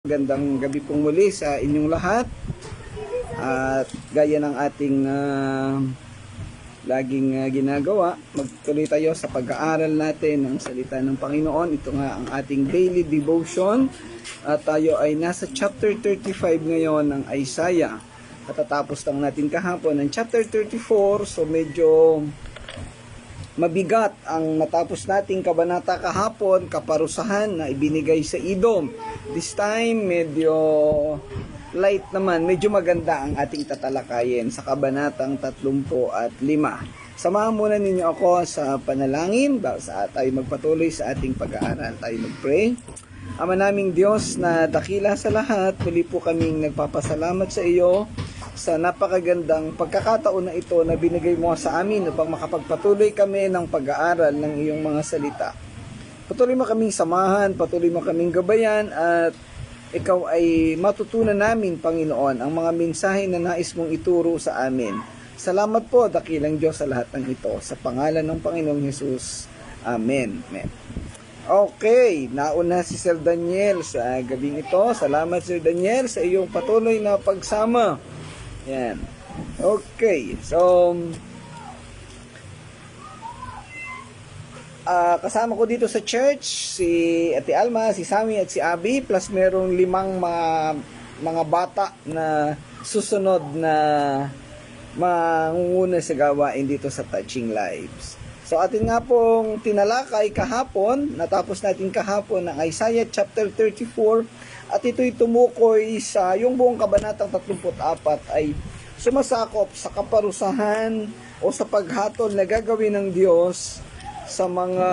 Magandang gabi pong muli sa inyong lahat. At gaya ng ating laging ginagawa, magtuloy tayo sa pag-aaral natin ng salita ng Panginoon. Ito nga ang ating daily devotion. At tayo ay nasa chapter 35 ngayon ng Isaiah. Katatapos lang natin kahapon ng chapter 34. So medyo mabigat ang natapos nating kabanata kahapon, kaparusahan na ibinigay sa Edom. This time, medyo light naman, medyo maganda ang ating tatalakayin sa kabanatang 35. Samahan muna ninyo ako sa panalangin bago sa tayo magpatuloy sa ating pag-aaral. Tayo mag-pray. Ama naming Diyos na dakila sa lahat, muli po kaming nagpapasalamat sa iyo sa napakagandang pagkakataon na ito na binigay mo sa amin upang makapagpatuloy kami ng pag-aaral ng iyong mga salita. Patuloy mo kaming samahan, patuloy mo kaming gabayan at ikaw ay matutunan namin, Panginoon, ang mga mensahe na nais mong ituro sa amin. Salamat po, dakilang Diyos, sa lahat ng ito. Sa pangalan ng Panginoong Hesus. Amen. Amen. Okay, nauna si Sir Daniel sa gabing ito. Salamat, Sir Daniel, sa iyong patuloy na pagsama. Yan. Okay. So, kasama ko dito sa church si Ate Alma, si Sammy at si Abby, plus merong 5 mga bata na susunod na mangunguna sa gawain dito sa Touching Lives. So, atin nga pong tinalakay kahapon, natapos natin kahapon ng Isaiah chapter 34. At ito'y tumukoy sa yung buong kabanatang 34 ay sumasakop sa kaparusahan o sa paghatol na gagawin ng Diyos sa mga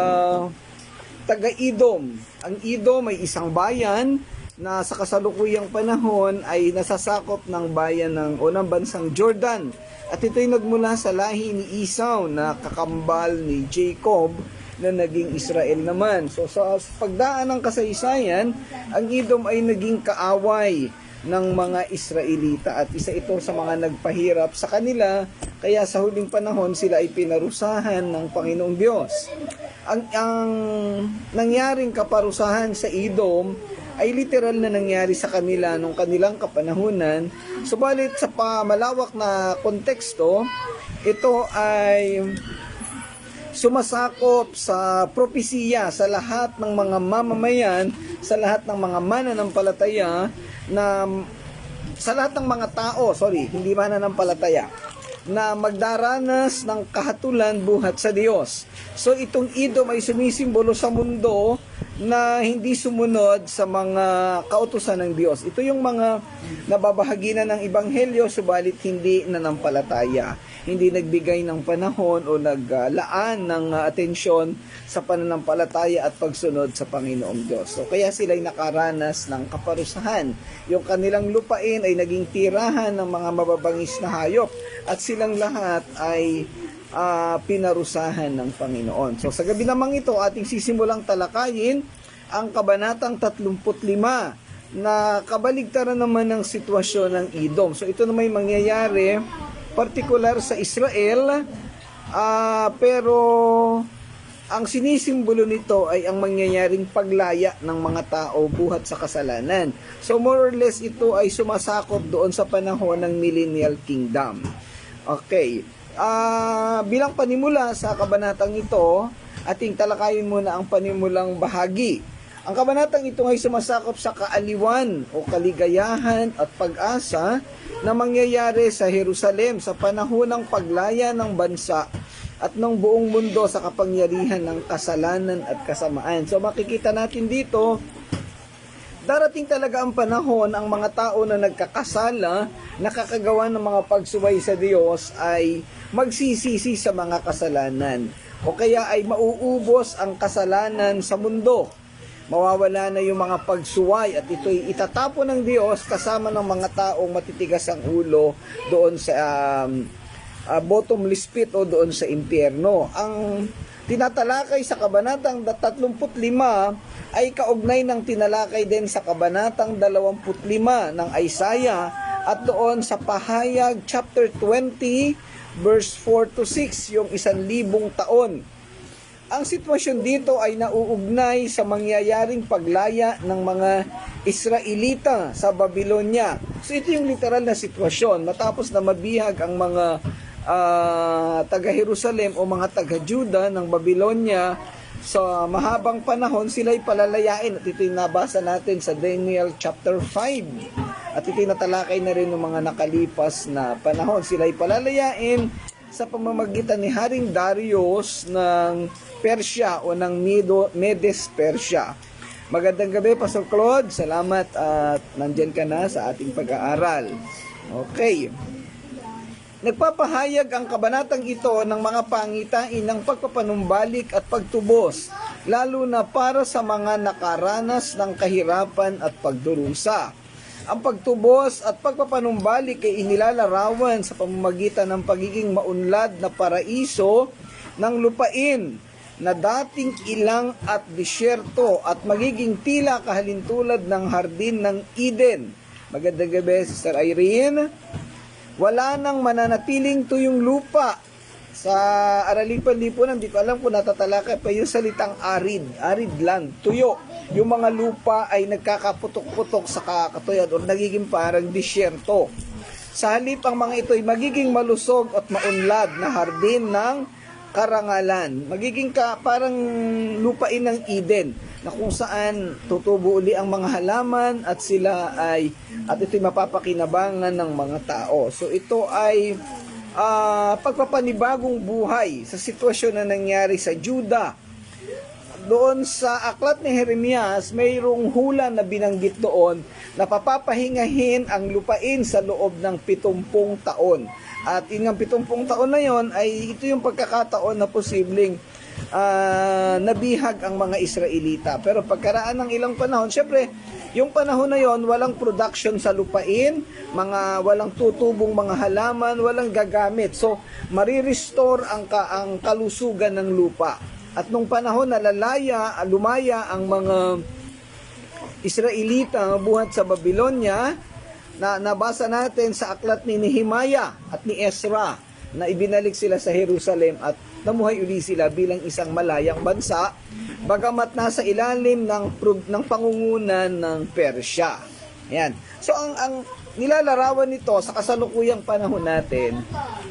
taga-Edom. Ang Edom ay isang bayan na sa kasalukuyang panahon ay nasasakop ng bayan ng unang bansang Jordan. At ito'y nagmula sa lahi ni Esau na kakambal ni Jacob na naging Israel naman. So sa pagdaan ng kasaysayan, ang Edom ay naging kaaway ng mga Israelita at isa ito sa mga nagpahirap sa kanila, kaya sa huling panahon sila ay pinarusahan ng Panginoong Diyos. Ang nangyaring kaparusahan sa Edom ay literal na nangyari sa kanila nung kanilang kapanahunan. Subalit sa pamalawak na konteksto, ito ay sumasakop sa propesiya sa lahat ng mga mamamayan, sa lahat ng mga mananampalataya, na sa lahat ng mga tao, hindi mananampalataya, na magdaranas ng kahatulan buhat sa Diyos. So itong Edom ay sumisimbolo sa mundo na hindi sumunod sa mga kautusan ng Diyos. Ito yung mga nababahagi na ng Ebanghelyo subalit hindi nanampalataya. Hindi nagbigay ng panahon o naglaan ng atensyon sa pananampalataya at pagsunod sa Panginoong Diyos. So kaya sila ay nakaranas ng kaparusahan. Yung kanilang lupain ay naging tirahan ng mga mababangis na hayop at silang lahat ay pinarusahan ng Panginoon. So sa gabi namang ito, ating sisimulang talakayin ang kabanatang 35 na kabaligtaran naman ng sitwasyon ng Edom. So ito na may mangyayari partikular sa Israel, pero ang sinisimbolo nito ay ang mangyayaring paglaya ng mga tao buhat sa kasalanan. So more or less ito ay sumasakop doon sa panahon ng Millennial Kingdom. Okay. Bilang panimula sa kabanatang ito, ating talakayin muna ang panimulang bahagi. Ang kabanatang ito ay sumasakop sa kaaliwan o kaligayahan at pag-asa na mangyayari sa Jerusalem sa panahon ng paglaya ng bansa at ng buong mundo sa kapangyarihan ng kasalanan at kasamaan. So makikita natin dito, darating talaga ang panahon, ang mga tao na nagkakasala, nakakagawa ng mga pagsuway sa Diyos ay magsisisi sa mga kasalanan. O kaya ay mauubos ang kasalanan sa mundo. Mawawala na yung mga pagsuway at ito'y itatapon ng Diyos kasama ng mga taong matitigas ang ulo doon sa bottomless pit o doon sa impyerno. Ang tinatalakay sa kabanatang 35 ay kaugnay ng tinalakay din sa kabanatang 25 ng Isaiah at doon sa Pahayag chapter 20 verse 4 to 6, yung 1,000 taon. Ang sitwasyon dito ay nauugnay sa mangyayaring paglaya ng mga Israelita sa Babylonia. So ito yung literal na sitwasyon. Matapos na mabihag ang mga taga-Jerusalem o mga taga-Juda ng Babylonia, sa mahabang panahon sila'y palalayain. At ito yung nabasa natin sa Daniel chapter 5. At ito yung natalakay na rin ng mga nakalipas na panahon. Sila'y palalayain sa pamamagitan ni Haring Darius ng Persia o ng Medes Persia. Magandang gabi, Pastor Claude. Salamat at nandyan ka na sa ating pag-aaral. Okay. Nagpapahayag ang kabanatang ito ng mga pangitain ng pagpapanumbalik at pagtubos, lalo na para sa mga nakaranas ng kahirapan at pagdurusa. Ang pagtubos at pagpapanumbalik ay inilalarawan sa pamamagitan ng pagiging maunlad na paraiso ng lupain na dating ilang at disyerto at magiging tila kahalintulad ng hardin ng Eden. Magandang gabi, Sister Irene. Wala nang mananatiling tuyong lupa. Sa Aralipan-lipunan, hindi ko alam kung natatalakay pa yung salitang arid land, tuyo. Yung mga lupa ay nagkakaputok-putok sa kakatuyan o nagiging parang disyerto. Sa halip, ang mga ito ay magiging malusog at maunlad na hardin ng karangalan. Magiging parang lupain ng Eden na kung saan tutubo uli ang mga halaman at sila ay at ito'y mapapakinabangan ng mga tao. So ito ay pagpapanibagong buhay sa sitwasyon na nangyari sa Juda. Doon sa aklat ni Jeremias, mayroong hula na binanggit doon na papapahingahin ang lupain sa loob ng 70 taon. At yung 70 taon na yon ay ito yung pagkakataon na posibleng nabihag ang mga Israelita. Pero pagkaraan ng ilang panahon, syempre, yung panahon na yon walang production sa lupain, walang tutubong mga halaman, walang gagamit. So, marirestore ang kalusugan ng lupa. At nung panahon na lumaya ang mga Israelita buhat sa Babylonia, na nabasa natin sa aklat ni Nehemiah at ni Ezra na ibinalik sila sa Jerusalem at namuhay uli sila bilang isang malayang bansa, bagamat nasa ilalim ng pangungunan ng Persya. Yan. So ang nilalarawan nito sa kasalukuyang panahon natin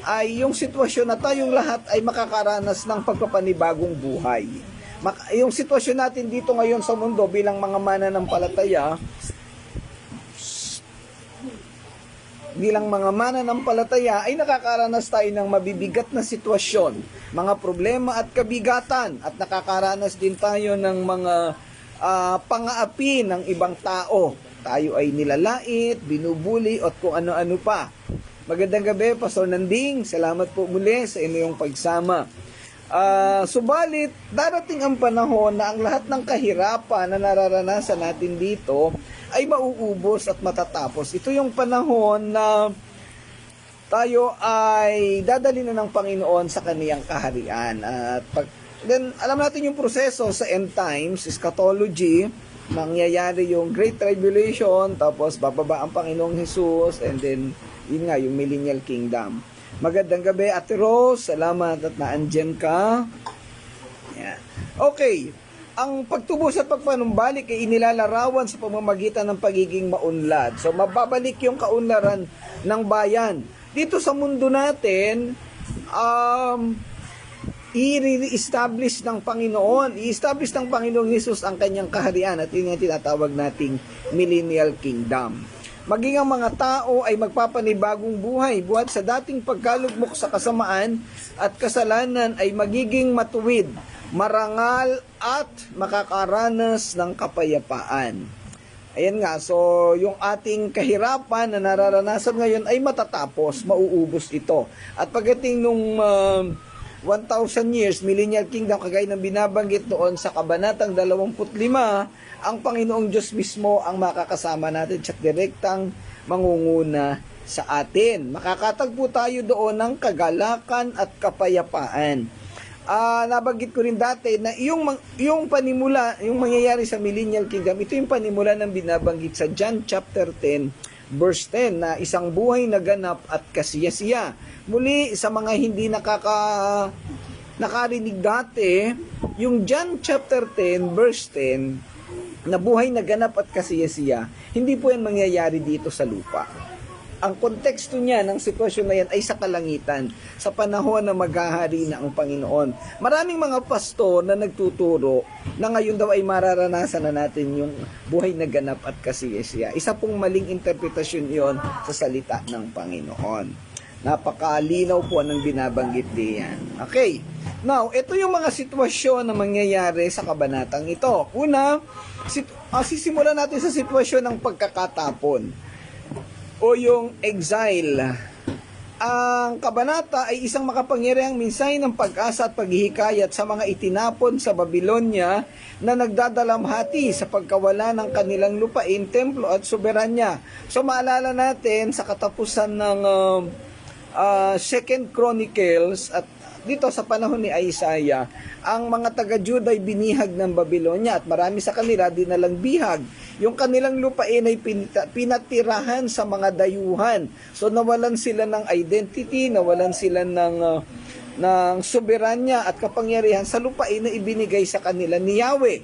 ay yung sitwasyon na tayong lahat ay makakaranas ng pagpapanibagong buhay. Yung sitwasyon natin dito ngayon sa mundo bilang mga mananampalataya, ay nakakaranas tayo ng mabibigat na sitwasyon, mga problema at kabigatan, at nakakaranas din tayo ng mga pang-aapi ng ibang tao. Tayo ay nilalait, binubuli at kung ano-ano pa. Magandang gabi, Pastor Nanding. Salamat po muli sa inyong pagsama. Subalit, darating ang panahon na ang lahat ng kahirapan na nararanasan natin dito ay mauubos at matatapos. Ito yung panahon na tayo ay dadali na ng Panginoon sa kaniyang kaharian. At then, alam natin yung proseso sa end times, eschatology, mangyayari yung Great Tribulation, tapos bababa ang Panginoong Jesus, and then, yun nga, yung Millennial Kingdom. Magandang gabi, Ate Rose. Salamat at naandyan ka. Yan. Okay. Ang pagtubos at pagpanumbalik ay inilalarawan sa pamamagitan ng pagiging maunlad. So, mababalik yung kaunlaran ng bayan. Dito sa mundo natin, i-establish ng Panginoong Jesus ang kanyang kaharian at yun yung tinatawag nating Millennial Kingdom. Maging ang mga tao ay magpapanibagong buhay buhat sa dating pagkalugmok sa kasamaan at kasalanan ay magiging matuwid, marangal at makakaranas ng kapayapaan. Ayan nga, so yung ating kahirapan na nararanasan ngayon ay matatapos, mauubos ito. At pagdating nung 1,000 years, Millennial Kingdom, kagaya ng binabanggit doon sa Kabanatang 25, ang Panginoong Diyos mismo ang makakasama natin at direktang mangunguna sa atin. Makakatagpo tayo doon ng kagalakan at kapayapaan. Nabanggit ko rin dati na yung panimula, yung mangyayari sa Millennial Kingdom, ito yung panimula ng binabanggit sa John chapter 10, verse 10, na isang buhay na ganap at kasiyasiya. Muli, sa mga hindi nakarinig dati, yung John chapter 10, verse 10, na buhay na ganap at kasiyasiya, hindi po yan mangyayari dito sa lupa. Ang konteksto niya ng sitwasyon na yan ay sa kalangitan, sa panahon na maghahari na ang Panginoon. Maraming mga pastor na nagtuturo na ngayon daw ay mararanasan na natin yung buhay na ganap at kasiyasiya. Isa pong maling interpretasyon yon sa salita ng Panginoon. Napakalinaw po ng binabanggit diyan. Okay. Now, ito yung mga sitwasyon na mangyayari sa kabanatang ito. Una, sisimulan natin sa sitwasyon ng pagkakatapon o yung exile. Ang kabanata ay isang makapangyarihang mensahe ng pag-asa at paghihikayat sa mga itinapon sa Babylonia na nagdadalamhati sa pagkawala ng kanilang lupain, templo at soberanya. So maalala natin sa katapusan ng Second Chronicles at dito sa panahon ni Isaiah, ang mga taga-Juda ay binihag ng Babylonia at marami sa kanila dinalang bihag. Yung kanilang lupain ay pinatirahan sa mga dayuhan. So nawalan sila ng identity, nawalan sila ng soberanya at kapangyarihan sa lupain na ibinigay sa kanila ni Yahweh.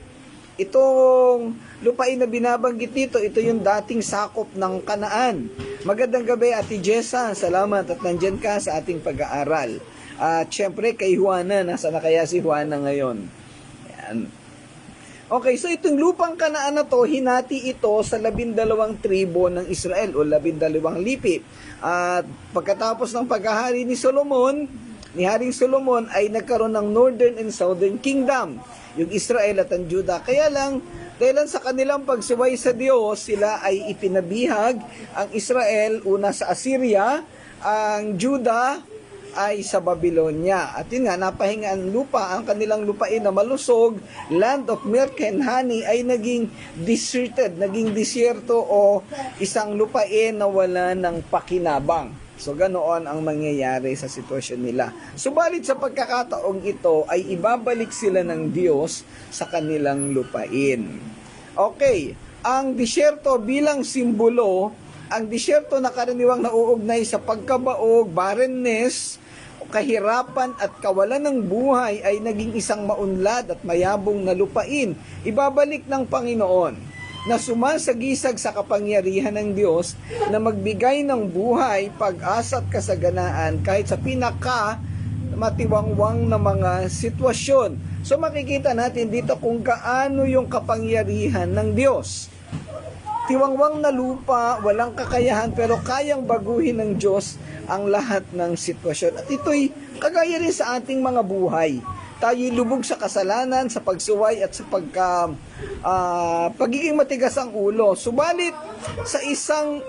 Itong lupain na binabanggit dito, ito yung dating sakop ng Kanaan. Magandang gabi, Ate Jessa. Salamat at nandyan ka sa ating pag-aaral. At syempre kay Juana, nasa na kaya si Juana ngayon? Yan. Okay, so itong lupang Kanaan na to, hinati ito sa 12 tribo ng Israel o 12 lipi. At pagkatapos ng paghahari ni Haring Solomon ay nagkaroon ng Northern and Southern Kingdom, yung Israel at ang Judah. Kaya lang, dahil sa kanilang pagsuway sa Diyos, sila ay ipinabihag. Ang Israel, una sa Assyria, ang Judah ay sa Babylonia. At yun nga, napahinga ang lupa, ang kanilang lupain na malusog, land of milk and honey, ay naging deserted, naging disyerto o isang lupain na wala ng pakinabang. So, ganoon ang mangyayari sa sitwasyon nila. Subalit sa pagkakataong ito, ay ibabalik sila ng Diyos sa kanilang lupain. Okay, ang disyerto bilang simbolo, ang disyerto na karaniwang nauugnay sa pagkabaog, barrenness, kahirapan at kawalan ng buhay ay naging isang maunlad at mayabong na lupain. Ibabalik ng Panginoon na sumasagisag sa kapangyarihan ng Diyos na magbigay ng buhay, pag-asa at kasaganaan kahit sa pinaka matiwangwang na mga sitwasyon. So makikita natin dito kung gaano yung kapangyarihan ng Diyos. Tiwangwang na lupa, walang kakayahan, pero kayang baguhin ng Diyos ang lahat ng sitwasyon. At ito'y kagaya rin sa ating mga buhay. Tayo'y lubog sa kasalanan, sa pagsuway at sa pagiging matigas ang ulo. Subalit, sa isang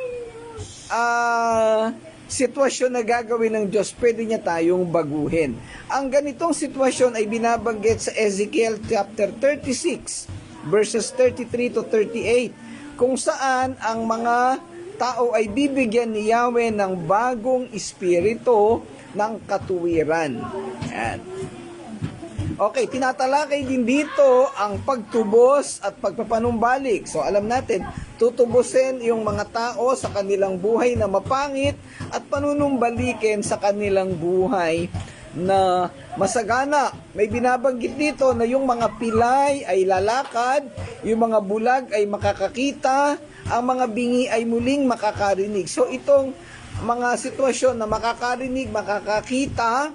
sitwasyon na gagawin ng Diyos, pwede niya tayong baguhin. Ang ganitong sitwasyon ay binabanggit sa Ezekiel chapter 36, verses 33 to 38. Kung saan ang mga tao ay bibigyan ni Yahweh ng bagong espiritu ng katuwiran. Yan. Okay, tinatalakay din dito ang pagtubos at pagpapanumbalik. So alam natin, tutubusin yung mga tao sa kanilang buhay na mapangit at panunumbalikin sa kanilang buhay na masagana. May binabanggit dito na yung mga pilay ay lalakad, yung mga bulag ay makakakita, ang mga bingi ay muling makakarinig. So itong mga sitwasyon na makakarinig, makakakita,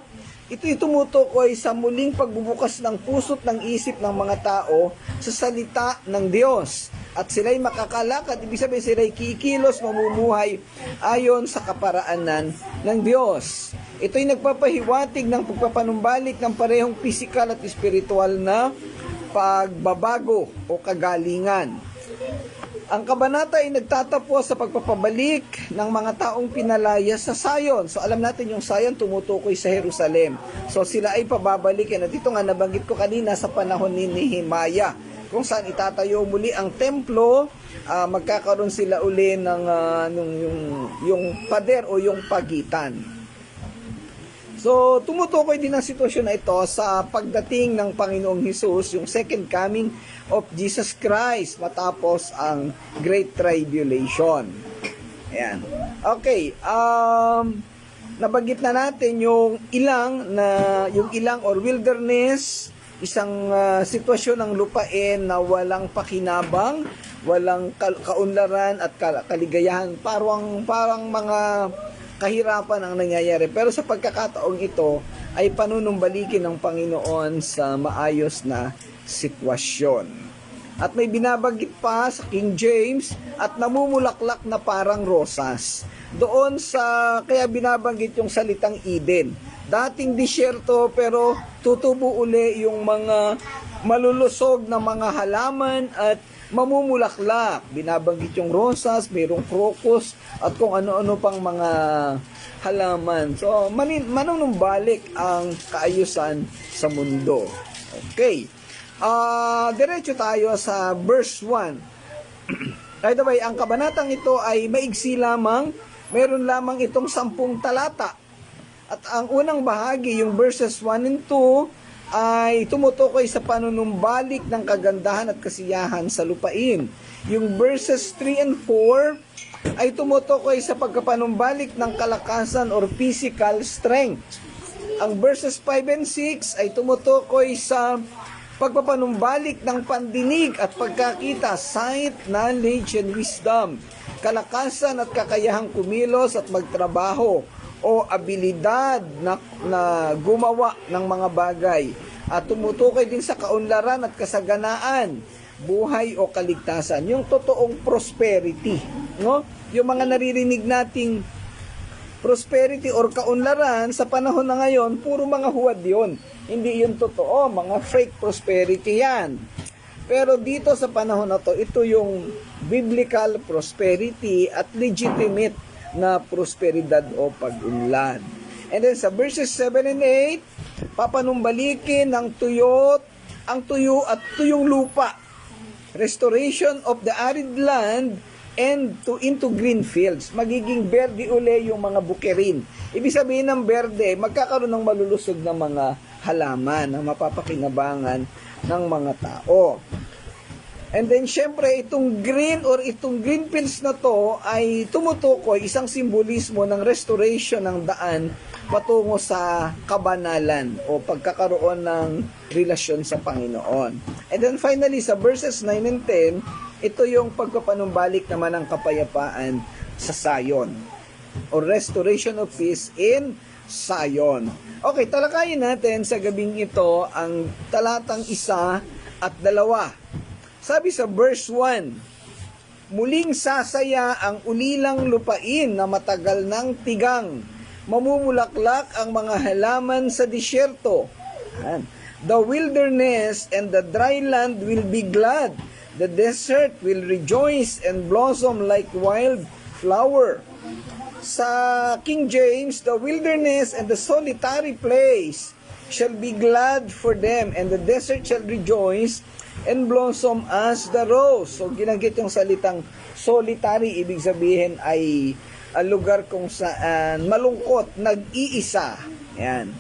ito'y tumutukoy sa muling pagbubukas ng puso't ng isip ng mga tao sa salita ng Diyos. At sila'y makakalakad, ibig sabihin sila'y kikilos, mamumuhay ayon sa kaparaanan ng Diyos. Ito'y nagpapahiwatig ng pagpapanumbalik ng parehong pisikal at espiritual na pagbabago o kagalingan. Ang kabanata ay nagtatapos sa pagpapabalik ng mga taong pinalaya sa Zion. So alam natin yung Zion tumutukoy sa Jerusalem. So sila ay pababalikin. At ito nga nabanggit ko kanina sa panahon ni Nehemiah, kung saan itatayo muli ang templo, magkakaroon sila uli ng yung pader o yung pagitan. So, tumutukoy din ang sitwasyon na ito sa pagdating ng Panginoong Hesus, yung second coming of Jesus Christ matapos ang Great Tribulation. Ayan. Okay, nabanggit na natin yung ilang or wilderness sitwasyon ng lupain na walang pakinabang, walang kaunlaran at kaligayahan, parang mga kahirapan ang nangyayari. Pero sa pagkakataong ito ay panunumbalikin ng Panginoon sa maayos na sitwasyon. At may binabanggit pa sa King James, at namumulaklak na parang rosas. Doon kaya binabanggit yung salitang Eden. Dating disyerto pero tutubo uli yung mga malulusog na mga halaman at mamumulaklak. Binabanggit yung rosas, mayroong crocus at kung ano-ano pang mga halaman. So, manunumbalik ang kaayusan sa mundo. Okay. Diretso tayo sa verse 1. By the way, ang kabanatang ito ay maigsi lamang. Meron lamang itong 10 talata. At ang unang bahagi, yung verses 1 and 2, ay tumutukoy sa panunumbalik ng kagandahan at kasiyahan sa lupain. Yung verses 3 and 4 ay tumutukoy sa pagkapanumbalik ng kalakasan or physical strength. Ang verses 5 and 6 ay tumutukoy sa pagpapanumbalik ng pandinig at pagkakita, sight, knowledge, and wisdom, kalakasan at kakayahang kumilos at magtrabaho, o abilidad na gumawa ng mga bagay, at tumutukoy din sa kaunlaran at kasaganaan, buhay o kaligtasan, yung totoong prosperity, no? Yung mga naririnig nating prosperity or kaunlaran sa panahon na ngayon, puro mga huwad yun. Hindi yun totoo, mga fake prosperity yan. Pero dito sa panahon na to, ito yung biblical prosperity at legitimate na prosperidad o pag-unlad. And then sa verses 7 and 8, papanumbalikin ng ang tuyo at tuyong lupa, restoration of the arid land and into green fields. Magiging berde uli yung mga bukirin. Ibig sabihin ng berde, magkakaroon ng malulusog na mga halaman na mapapakinabangan ng mga tao. And then, syempre, itong green fields na to ay tumutukoy, isang simbolismo ng restoration ng daan patungo sa kabanalan o pagkakaroon ng relasyon sa Panginoon. And then, finally, sa verses 9 and 10, ito yung pagpapanumbalik naman ng kapayapaan sa Zion o restoration of peace in Zion. Okay, talakayin natin sa gabing ito ang talatang 1 at 2. Sabi sa verse 1, muling sasaya ang ulilang lupain na matagal ng tigang. Mamumulaklak ang mga halaman sa disyerto. The wilderness and the dry land will be glad. The desert will rejoice and blossom like wild flower. Sa King James, the wilderness and the solitary place shall be glad for them, and the desert shall rejoice and blossom as the rose. So, ginanggit yung salitang solitary, ibig sabihin ay lugar kung saan malungkot, nag-iisa. Yan.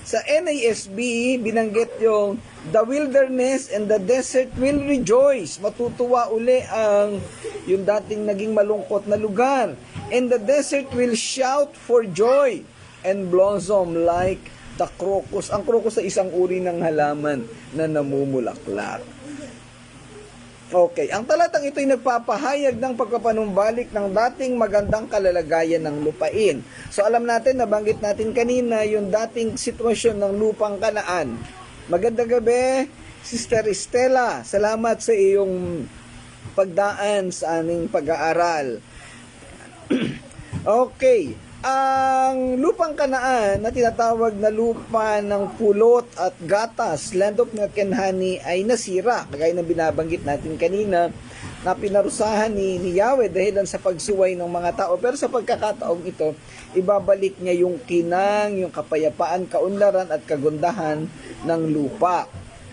Sa NASB, binanggit yung the wilderness and the desert will rejoice. Matutuwa uli yung dating naging malungkot na lugar. And the desert will shout for joy and blossom like the crocus. Ang crocus ay isang uri ng halaman na namumulaklak. Okay, ang talatang ito ay nagpapahayag ng pagpapanumbalik ng dating magandang kalalagayan ng lupain. So alam natin, nabanggit natin kanina yung dating sitwasyon ng lupang Kanaan. Magandang gabi, Sister Estela. Salamat sa iyong pagdaan sa aming pag-aaral. Okay, ang lupang Kanaan na tinatawag na lupa ng pulot at gatas, land of milk and honey, ay nasira. Kagaya ng binabanggit natin kanina na pinarusahan ni Yahweh dahil sa pagsuway ng mga tao. Pero sa pagkakataong ito, ibabalik niya yung kinang, yung kapayapaan, kaunlaran at kagundahan ng lupa.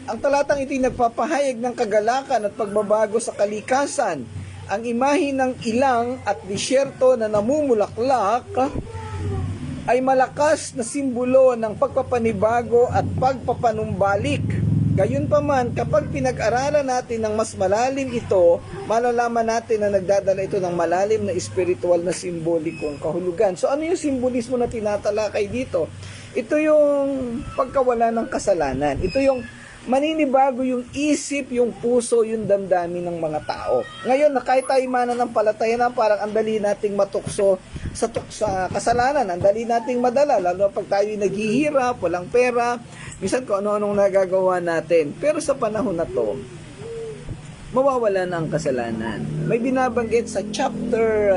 Ang talatang ito ay nagpapahayag ng kagalakan at pagbabago sa kalikasan. Ang imahe ng ilang at disyerto na namumulaklak ay malakas na simbolo ng pagpapanibago at pagpapanumbalik Gayunpaman, kapag pinag-aralan natin ng mas malalim ito, malalaman natin na nagdadala ito ng malalim na espiritual na simbolikong kahulugan. So ano yung simbolismo na tinatalakay dito? Ito yung pagkawala ng kasalanan. Ito yung maninibago yung isip, yung puso, yung damdamin ng mga tao. Ngayon, na kahit tayo mananampalataya na parang andali nating matukso sa kasalanan, andali nating madala, lalo pag tayo naghihirap, walang pera, minsan kung ano-anong nagagawa natin. Pero sa panahon na to, mawawala na ang kasalanan. May binabanggit sa chapter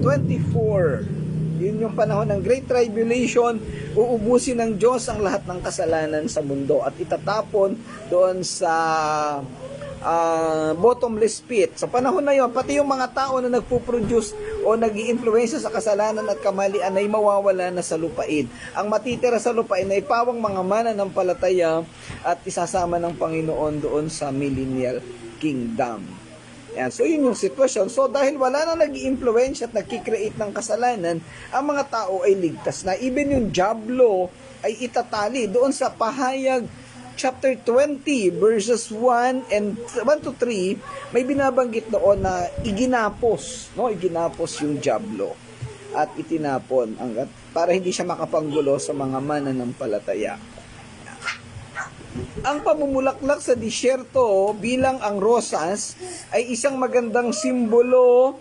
24, yun yung panahon ng Great Tribulation, uubusin ng Diyos ang lahat ng kasalanan sa mundo at itatapon doon sa bottomless pit. Sa panahon na yun, pati yung mga tao na nagpo-produce o nag-i-influensya sa kasalanan at kamalian ay mawawala na sa lupain. Ang matitira sa lupain ay pawang mga mananampalataya at isasama ng Panginoon doon sa millennial kingdom. Yan. So, yun yung sitwasyon. So, dahil wala na nag-i-influence at nagkikreate ng kasalanan, ang mga tao ay ligtas na. Even yung Diablo ay itatali doon sa Pahayag chapter 20 verses 1 to 3, may binabanggit doon na iginapos yung Diablo at itinapon para hindi siya makapanggulo sa mga mananampalataya. Ang pamumulaklak sa disyerto bilang ang rosas ay isang magandang simbolo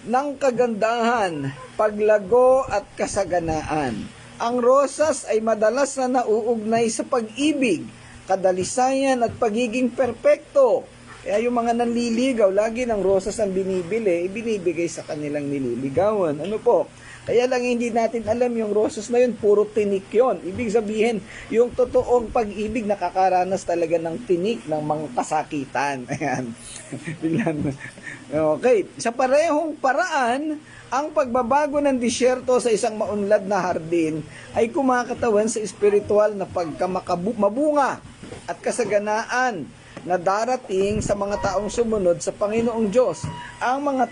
ng kagandahan, paglago at kasaganaan. Ang rosas ay madalas na nauugnay sa pag-ibig, kadalisayan at pagiging perpekto. Kaya yung mga nanliligaw, lagi ng rosas ang binibigay sa kanilang nililigawan. Ano po? Kaya lang hindi natin alam yung rosas na yun, puro tinik yun. Ibig sabihin, yung totoong pag-ibig nakakaranas talaga ng tinik ng mga kasakitan. Ayan. Okay. Sa parehong paraan, ang pagbabago ng disyerto sa isang maunlad na hardin ay kumakatawan sa espiritual na pagkamabunga at kasaganaan na darating sa mga taong sumunod sa Panginoong Diyos. Ang mga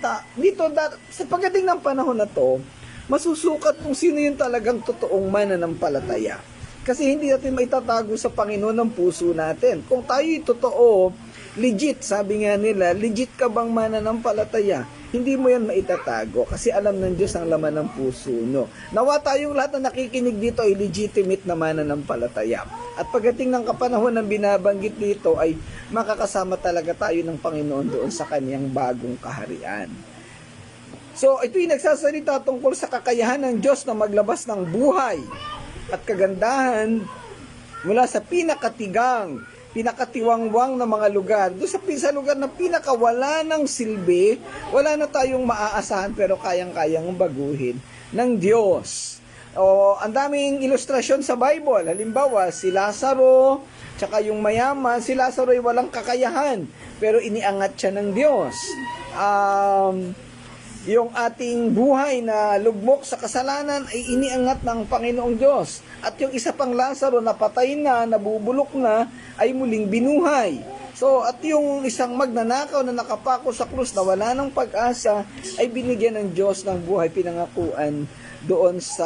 sa pagdating ng panahon na to, masusukat kung sino yung talagang totoong mananampalataya. Kasi hindi natin maitatago sa Panginoon ang puso natin. Kung tayo'y totoo, legit, sabi nga nila, legit ka bang mananampalataya? Hindi mo yan maitatago kasi alam ng Diyos ang laman ng puso nyo. Nawa tayong lahat na nakikinig dito ay legitimate na mananampalataya. At pagdating ng kapanahon ng binabanggit dito ay makakasama talaga tayo ng Panginoon doon sa kanyang bagong kaharian. So, ito'y nagsasalita tungkol sa kakayahan ng Diyos na maglabas ng buhay at kagandahan mula sa pinakatiwangwang na mga lugar. Doon sa lugar na pinakawala ng silbi, wala na tayong maaasahan pero kayang-kayang baguhin ng Diyos. Ang daming ilustrasyon sa Bible. Halimbawa, si Lazaro, tsaka yung mayaman, si Lazaro ay walang kakayahan pero iniangat siya ng Diyos. Yung ating buhay na lugmok sa kasalanan ay iniangat ng Panginoong Diyos. At yung isa pang Lazaro na patay na, nabubulok na, ay muling binuhay. So, at yung isang magnanakaw na nakapako sa krus na wala ng pag-asa, ay binigyan ng Diyos ng buhay, pinangakuan doon sa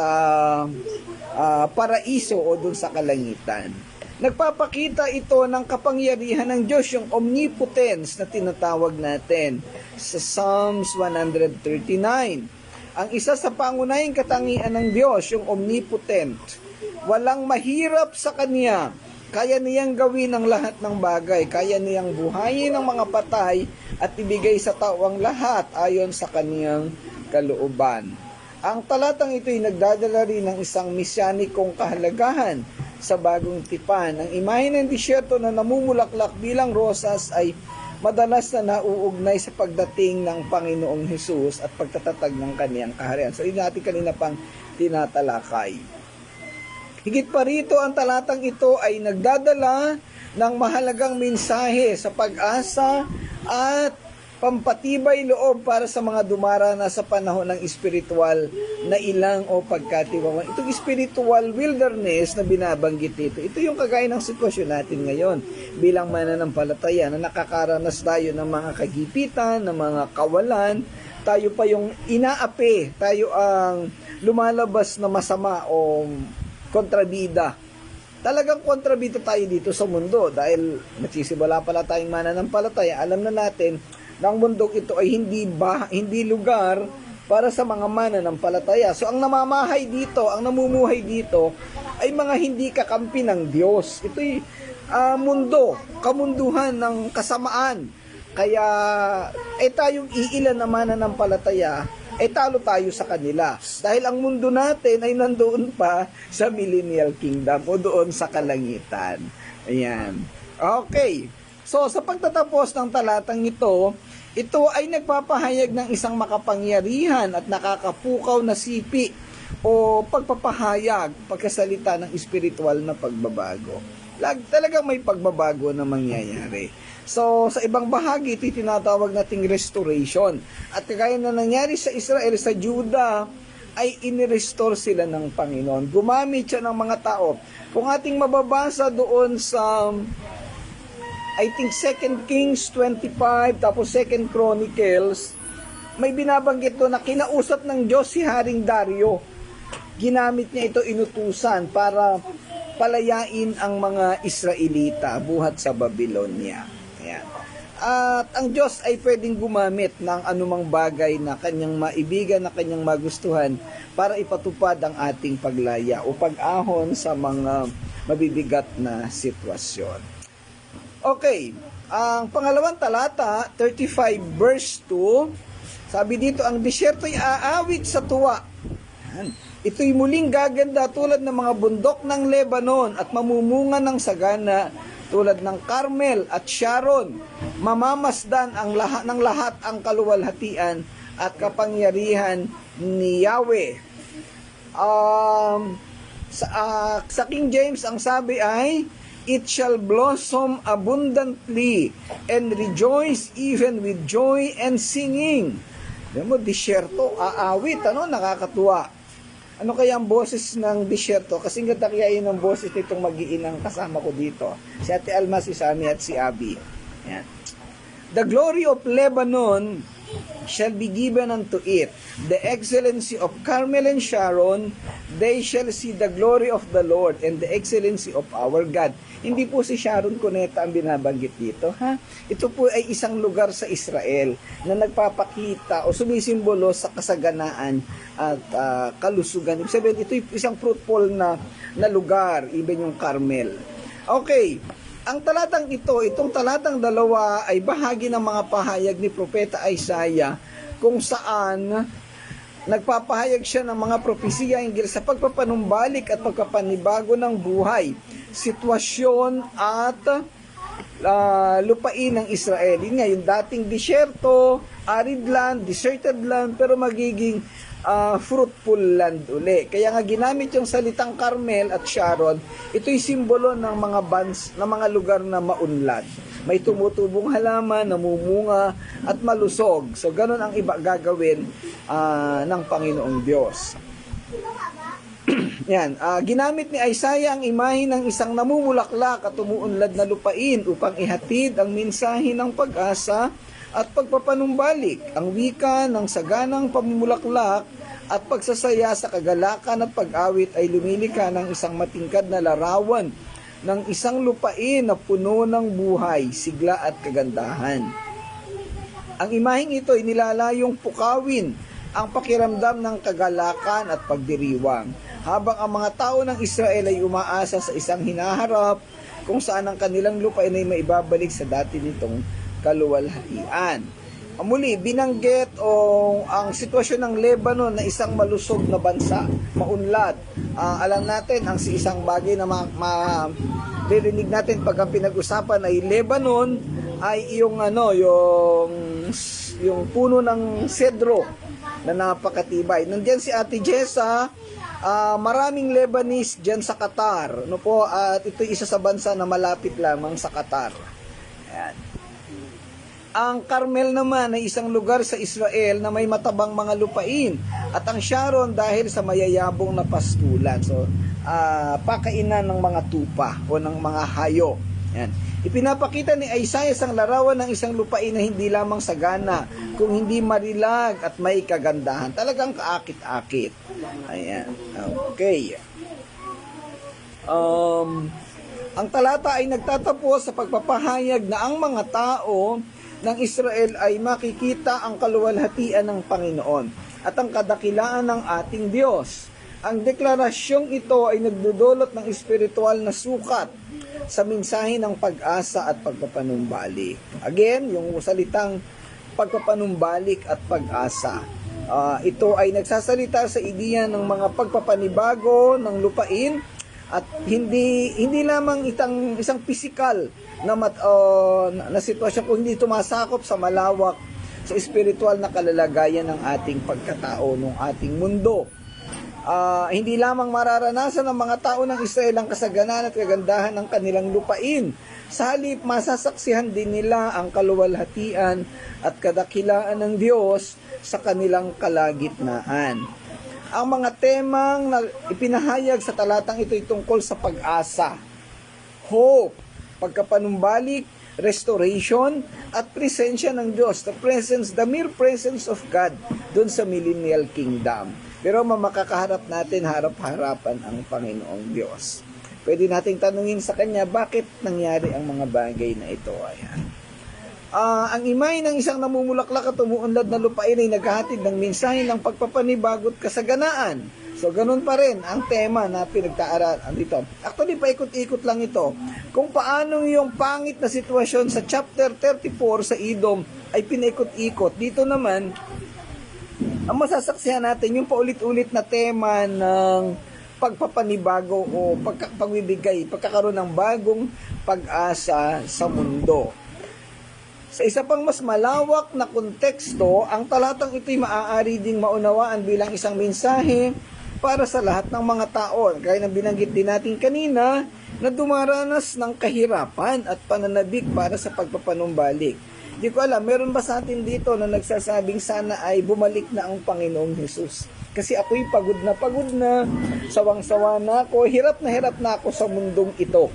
paraiso o doon sa kalangitan. Nagpapakita ito ng kapangyarihan ng Diyos, yung omnipotence na tinatawag natin sa Psalms 139. Ang isa sa pangunahing katangian ng Diyos, yung omnipotent. Walang mahirap sa Kanya. Kaya niyang gawin ang lahat ng bagay. Kaya niyang buhayin ang mga patay at ibigay sa tao ang lahat ayon sa Kaniyang kalooban. Ang talatang ito ay nagdadala rin ng isang misyanikong kahalagahan sa bagong tipan. Ang imahe ng disyerto na namumulaklak bilang rosas ay madalas na nauugnay sa pagdating ng Panginoong Hesus at pagtatatag ng kaniyang kaharian. So, yun natin kanina pang tinatalakay. Higit pa rito, ang talatang ito ay nagdadala ng mahalagang mensahe sa pag-asa at pampatibay loob para sa mga dumarana sa panahon ng espiritual na ilang o pagkatiwawan. Itong spiritual wilderness na binabanggit dito, ito yung kagaya ng sitwasyon natin ngayon bilang mananampalataya na nakakaranas tayo ng mga kagipitan, ng mga kawalan, tayo pa yung inaapi, tayo ang lumalabas na masama o kontrabida talagang kontrabida tayo dito sa mundo dahil nagsisimula pala tayong mananampalataya. Alam na natin na ang mundong ito ay hindi lugar para sa mga mananampalataya. So ang namamahay dito, ang namumuhay dito ay mga hindi kakampi ng Diyos. Ito'y mundo, kamunduhan ng kasamaan. Kaya tayong iilan na mananampalataya, talo tayo sa kanila. Dahil ang mundo natin ay nandoon pa sa millennial kingdom o doon sa kalangitan. Ayan. Okay. So, sa pagtatapos ng talatang ito ay nagpapahayag ng isang makapangyarihan at nakakapukaw na sipi o pagpapahayag, pagkasalita ng espiritual na pagbabago. Talagang may pagbabago na mangyayari. So, sa ibang bahagi, ito tinatawag nating restoration. At kagaya na nangyari sa Israel, sa Juda, ay inirestore sila ng Panginoon. Gumamit siya ng mga tao. Kung ating mababasa doon sa, I think, 2 Kings 25, tapos 2 Chronicles, may binabanggit doon na kinausap ng Diyos si Haring Dario. Ginamit niya ito inutusan para palayain ang mga Israelita buhat sa Babylonia. Ayan. At ang Diyos ay pwedeng gumamit ng anumang bagay na kanyang maibigan, na kanyang magustuhan para ipatupad ang ating paglaya o pag-ahon sa mga mabibigat na sitwasyon. Okay, ang pangalawang talata, 35 verse 2, sabi dito, ang disyerto'y aawit sa tuwa. Ito'y muling gaganda tulad ng mga bundok ng Lebanon at mamumunga ng sagana tulad ng Carmel at Sharon. Mamamasdan ng lahat ang kaluwalhatian at kapangyarihan ni Yahweh. Sa King James, ang sabi ay, it shall blossom abundantly and rejoice even with joy and singing. Alam mo, disyerto, aawit, nakakatuwa. Ano kaya ang boses ng disyerto? Kasi nga takyayin ang boses nitong mag-iinang kasama ko dito. Si Ate Alma, si Sami at si Abby. Yan. The glory of Lebanon shall be given unto it. The excellency of Carmel and Sharon, they shall see the glory of the Lord and the excellency of our God. Hindi po si Sharon Cuneta ang binabanggit dito, ha? Ito po ay isang lugar sa Israel na nagpapakita o sumisimbolo sa kasaganaan at kalusugan. Ibig sabihin, ito ay isang fruitful na lugar, even yung Carmel. Okay, ang talatang itong talatang 2 ay bahagi ng mga pahayag ni Propeta Isaiah kung saan nagpapahayag siya ng mga propesiya hinggil sa pagpapanumbalik at pagpapanibago ng buhay, sitwasyon at lupain ng Israel. Yun nga, yung dating disyerto, arid land, deserted land, pero magiging fruitful land uli. Kaya nga ginamit yung salitang Carmel at Sharon, ito'y simbolo ng mga lugar na maunlad. May tumutubong halaman, namumunga at malusog. So ganun ang iba gagawin ng Panginoong Diyos. Yan, ginamit ni Isaiah ang imahe ng isang namumulaklak at umuunlad na lupain upang ihatid ang mensahe ng pag-asa at pagpapanumbalik. Ang wika ng saganang pamumulaklak at pagsasaya sa kagalakan at pag-awit ay lumilikha ng isang matingkad na larawan ng isang lupain na puno ng buhay, sigla at kagandahan. Ang imaheng ito ay nilalayong pukawin ang pakiramdam ng kagalakan at pagdiriwang, habang ang mga tao ng Israel ay umaasa sa isang hinaharap kung saan ang kanilang lupain ay maibabalik sa dati nitong kaluwalhatian. Muli, binanggit ang sitwasyon ng Lebanon na isang malusog na bansa, maunlad. Alam natin, ang isang bagay na maririnig natin pag ang pinag-usapan ay Lebanon ay yung puno ng cedro na napakatibay. Nandiyan si Ate Jessa, maraming Lebanese diyan sa Qatar, at ito isa sa bansa na malapit lamang sa Qatar. Ayan. Ang Carmel naman ay isang lugar sa Israel na may matabang mga lupain, at ang Sharon dahil sa mayayabong na pastulan. So, pakainan ng mga tupa o ng mga hayo. Yan. Ipinapakita ni Isaiah ang larawan ng isang lupain na hindi lamang sagana, kung hindi marilag at may kagandahan. Talagang kaakit-akit. Ayan. Okay. Ang talata ay nagtatapos sa pagpapahayag na ang mga tao ng Israel ay makikita ang kaluwalhatian ng Panginoon at ang kadakilaan ng ating Diyos. Ang deklarasyong ito ay nagdudulot ng espiritual na sukat sa mensahe ng pag-asa at pagpapanumbalik. Again, yung salitang pagpapanumbalik at pag-asa. Ito ay nagsasalita sa ideya ng mga pagpapanibago ng lupain at hindi lamang isang physical na sitwasyon, kung hindi tumasakop sa malawak sa espiritual na kalalagayan ng ating pagkatao, ng ating mundo. Hindi lamang mararanasan ng mga tao ng Israel ang kasaganaan at kagandahan ng kanilang lupain. Sa halip, masasaksihan din nila ang kaluwalhatian at kadakilaan ng Diyos sa kanilang kalagitnaan. Ang mga temang na ipinahayag sa talatang ito ay tungkol sa pag-asa, hope, pagkapanumbalik, restoration, at presensya ng Diyos. The mere presence of God doon sa millennial kingdom. Pero makakaharap natin harap-harapan ang Panginoong Diyos. Pwede nating tanungin sa Kanya, bakit nangyari ang mga bagay na ito? Ayan. Ang imay ng isang namumulaklak at umuunlad na lupain ay naghahatid ng mensahe ng pagpapanibago at kasaganaan. So, ganun pa rin ang tema na pinagtaaralan dito. Actually, paikot-ikot lang ito. Kung paano yung pangit na sitwasyon sa chapter 34 sa Edom ay pinaikot-ikot. Dito naman, ang masasaksihan natin yung paulit-ulit na tema ng pagpapanibago o pagkakaroon ng bagong pag-asa sa mundo. Sa isa pang mas malawak na konteksto, ang talatang ito'y maaari ding maunawaan bilang isang mensahe para sa lahat ng mga tao. Gaya ng binanggit din natin kanina, na dumaranas ng kahirapan at pananabik para sa pagpapanumbalik. Di ko alam, meron ba sa atin dito na nagsasabing sana ay bumalik na ang Panginoong Hesus? Kasi ako'y pagod na, sawang-sawa na ako, hirap na ako sa mundong ito.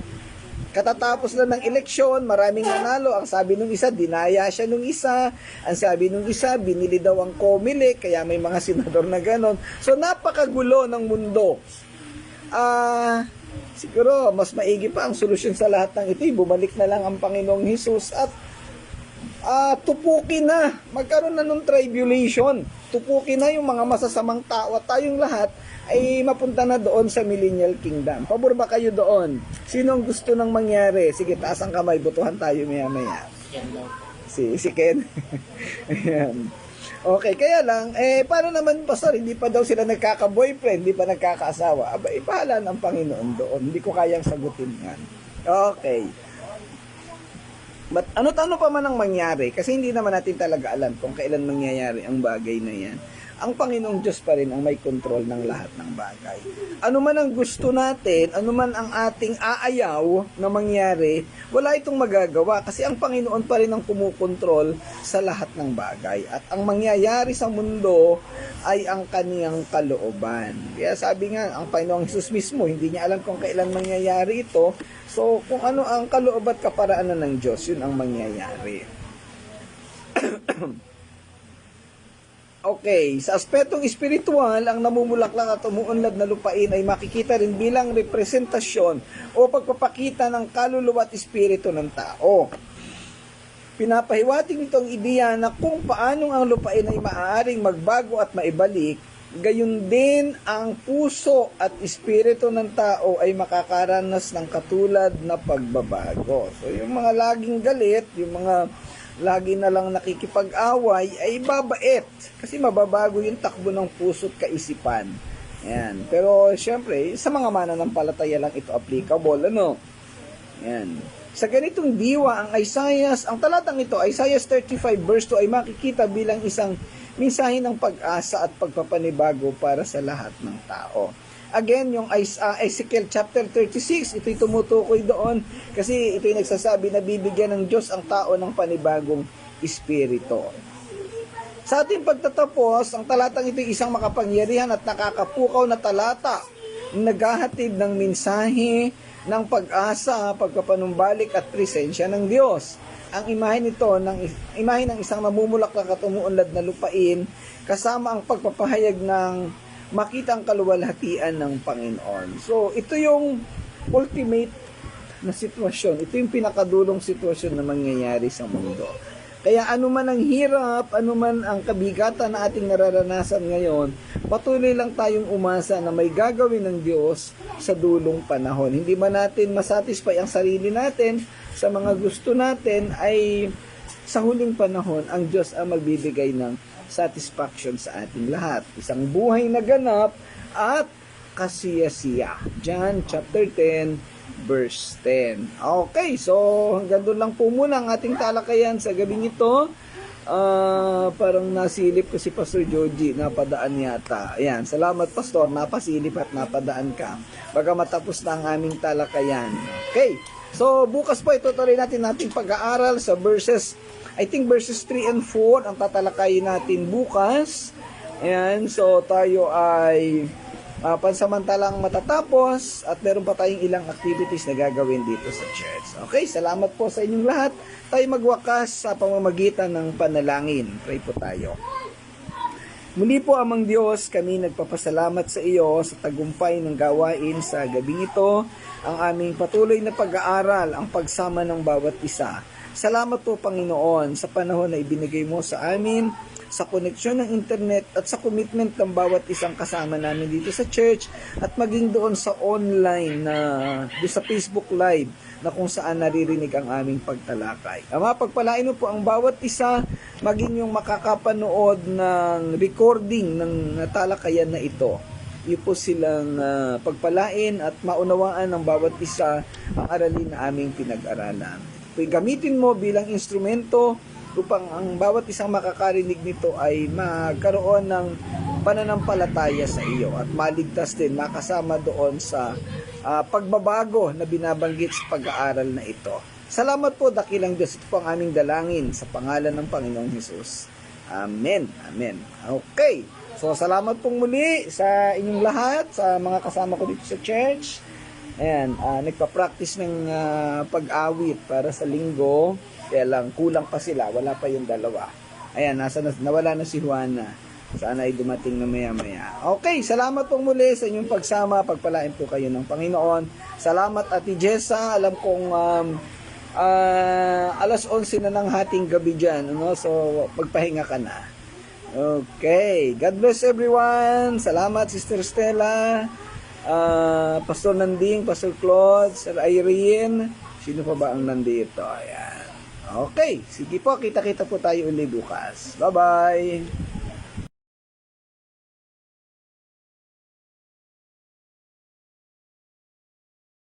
Katatapos lang ng eleksyon, maraming nanalo. Ang sabi nung isa, dinaya siya nung isa. Ang sabi nung isa, binili daw ang Comelec, kaya may mga senador na ganon. So, napakagulo ng mundo. Siguro, mas maigi pa ang solusyon sa lahat ng ito. Bumalik na lang ang Panginoong Hesus at tupukin na. Magkaroon na ng tribulation. Tupukin na yung mga masasamang tao at tayong lahat ay mapunta na doon sa millennial kingdom. Pabor ba kayo doon? Sino ang gusto nang mangyari? Sige, taas ang kamay, butuhan tayo maya-maya. Si Ken. Ayan. Okay, kaya lang, paano naman, pastor, hindi pa daw sila nagkaka-boyfriend, hindi pa nagkakaasawa. Aba, ipahala ng Panginoon doon. Hindi ko kayang sagutin yan. Okay. But ano-ano pa man ang mangyari, kasi hindi naman natin talaga alam kung kailan mangyayari ang bagay na yan. Ang Panginoong Diyos pa rin ang may kontrol ng lahat ng bagay. Ano man ang gusto natin, ano man ang ating aayaw na mangyari, wala itong magagawa kasi ang Panginoon pa rin ang kumukontrol sa lahat ng bagay. At ang mangyayari sa mundo ay ang kaniyang kalooban. Kaya sabi nga, ang Panginoong Hesus mismo, hindi niya alam kung kailan mangyayari ito. So, kung ano ang kaloob at kaparaanan ng Diyos, yun ang mangyayari. Okay, sa aspetong espiritual, ang namumulaklak at umuunlad na lupain ay makikita rin bilang representasyon o pagpapakita ng kaluluwa at espiritu ng tao. Pinapahiwatig nito ang ideya na kung paanong ang lupain ay maaaring magbago at maibalik, gayon din ang puso at espiritu ng tao ay makakaranas ng katulad na pagbabago. So, yung mga laging galit, yung mga lagi na lang nakikipag-away, ay babait. Kasi mababago yung takbo ng puso't kaisipan. Ayan. Pero, syempre, sa mga mananampalataya lang ito applicable, ano? Ayan. Sa ganitong diwa, ang talatang ito, Isaiah 35 verse 2, ay makikita bilang isang mensahe ng pag-asa at pagpapanibago para sa lahat ng tao. Again, yung Ezekiel chapter 36, ito'y tumutukoy doon kasi ito'y nagsasabi na bibigyan ng Diyos ang tao ng panibagong espiritu. Sa ating pagtatapos, ang talatang ito'y isang makapangyarihan at nakakapukaw na talata na naghahatid ng mensahe ng pag-asa, pagpapanumbalik at presensya ng Diyos. Ang imahe ng isang namumulaklak at umuunlad na lupain kasama ang pagpapahayag ng makita ang kaluwalhatian ng Panginoon. So, ito yung ultimate na sitwasyon. Ito yung pinakadulong sitwasyon na mangyayari sa mundo. Kaya ano man ang hirap, ano man ang kabigatan na ating nararanasan ngayon, patuloy lang tayong umasa na may gagawin ng Diyos sa dulong panahon. Hindi man natin masatisfy ang sarili natin sa mga gusto natin, ay sa huling panahon, ang Diyos ang magbibigay ng satisfaction sa ating lahat. Isang buhay na ganap at kasiyasiya. John chapter 10, verse 10. Okay, so hanggang doon lang po muna ang ating talakayan sa gabing ito. Parang nasilip ko si Pastor Joji, napadaan yata. Ayan, salamat Pastor, napasilip at napadaan ka. Baga matapos na ang aming talakayan. Okay, so bukas po itutuloy natin ating pag-aaral sa verses, I think verses 3 and 4 ang tatalakayin natin bukas. Ayan, so tayo ay pansamantalang matatapos at meron pa tayong ilang activities na gagawin dito sa church. Okay, salamat po sa inyong lahat. Tayo magwakas sa pamamagitan ng panalangin. Pray po tayo. Muli po, amang Diyos, kami nagpapasalamat sa iyo sa tagumpay ng gawain sa gabing ito, ang aming patuloy na pag-aaral, ang pagsama ng bawat isa. Salamat po, Panginoon, sa panahon na ibinigay mo sa amin, sa koneksyon ng internet at sa commitment ng bawat isang kasama namin dito sa church at maging doon sa online na doon sa Facebook Live na kung saan naririnig ang aming pagtalakay. Ama, pagpalain mo po ang bawat isa, maging yung makakapanood ng recording ng talakayan na ito. Iyo po silang pagpalain at maunawaan ng bawat isa ang aralin na aming pinag-aralan. Gamitin mo bilang instrumento upang ang bawat isang makakarinig nito ay magkaroon ng pananampalataya sa iyo at maligtas din, makasama doon sa pagbabago na binabanggit sa pag-aaral na ito. Salamat po, dakilang Diyos. Ito po ang aming dalangin sa pangalan ng Panginoong Hesus. Amen. Amen. Okay. So, salamat pong muli sa inyong lahat, sa mga kasama ko dito sa church. Ayan, nagpa-practice ng pag-awit para sa linggo. Kaya lang, kulang pa sila. Wala pa yung dalawa. Ayan, nawala na si Juana. Sana ay dumating na maya-maya. Okay, salamat pong muli sa inyong pagsama. Pagpalain po kayo ng Panginoon. Salamat, Ate Jessa. Alam kong alas 11 na ng hating gabi dyan. Ano? So, magpahinga ka na. Okay. God bless everyone. Salamat, Sister Stella. Pastor Nanding, Pastor Claude, Sir Irene. Sino pa ba ang nandito? Ayan. Okay, sige po, kita-kita po tayo ulit bukas. Bye-bye!